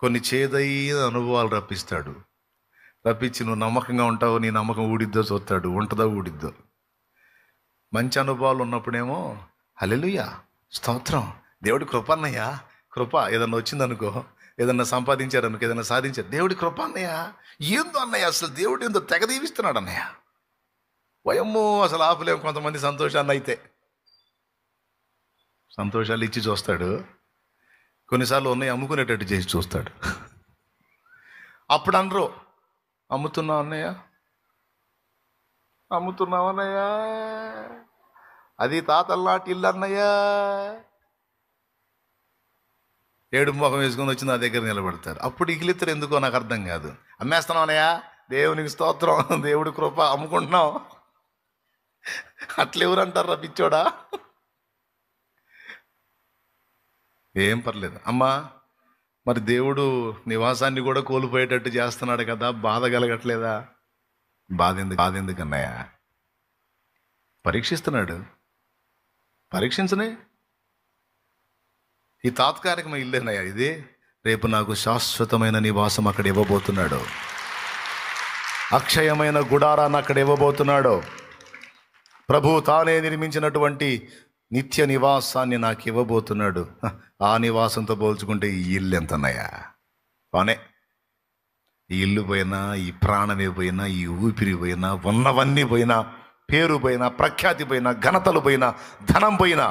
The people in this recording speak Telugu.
కొన్ని చేదైన అనుభవాలు రప్పిస్తాడు. రప్పించి నువ్వు నమ్మకంగా ఉంటావు, నీ నమ్మకం ఊడిద్దో చూస్తాడు, ఉంటుందో ఊడిద్దో. మంచి అనుభవాలు ఉన్నప్పుడేమో హల్లెలూయా, స్తోత్రం, దేవుడి కృప అన్నయ్య, కృప. ఏదన్నా వచ్చిందనుకో, ఏదన్నా సంపాదించారనుకో, ఏదన్నా సాధించారు, దేవుడి కృప అన్నయ్య. ఏందో అన్నయ్య, అసలు దేవుడు ఏందో తెగ దీవిస్తున్నాడు అన్నయ్య. వయమ్మో, అసలు ఆపలేము కొంతమంది సంతోషాన్ని. అయితే సంతోషాలు ఇచ్చి చూస్తాడు, కొన్నిసార్లు ఉన్నాయి అమ్ముకునేటట్టు చేసి చూస్తాడు. అప్పుడు అనరు, అమ్ముతున్నావు అన్నయ్య, అమ్ముతున్నావు అన్నయ్య, అది తాతల్లాంటి ఇల్లు అన్నయ్య. ఏడు మొఖం వేసుకొని వచ్చి నా దగ్గర నిలబడతారు. అప్పుడు ఇగిలిద్దరు ఎందుకో నాకు అర్థం కాదు. అమ్మేస్తున్నావు అన్నయ్య, దేవునికి స్తోత్రం, దేవుడి కృప, అమ్ముకుంటున్నాం. అట్లెవరంటారా పిచ్చోడా? ఏం పర్లేదు అమ్మా, మరి దేవుడు నివాసాన్ని కూడా కోల్పోయేటట్టు చేస్తున్నాడు కదా, బాధ కలగట్లేదా? బాధ ఎందుకన్నయ్య? పరీక్షిస్తున్నాడు, పరీక్షించనే. ఈ తాత్కాలికమైన ఇల్లేనయ్యా ఇది, రేపు నాకు శాశ్వతమైన నివాసం అక్కడ ఇవ్వబోతున్నాడు. అక్షయమైన గుడారాన్ని అక్కడ ఇవ్వబోతున్నాడు. ప్రభు తానే నిర్మించినటువంటి నిత్య నివాసాన్ని నాకు ఇవ్వబోతున్నాడు. ఆ నివాసంతో పోల్చుకుంటే ఈ ఇల్లు ఎంతన్నాయా? బానే, ఈ ఇల్లు పోయినా, ఈ ప్రాణమే పోయినా, ఈ ఊపిరి పోయినా, ఉన్నవన్నీ పోయినా, పేరు పోయినా, ప్రఖ్యాతి పోయినా, ఘనతలు పోయినా, ధనం పోయినా,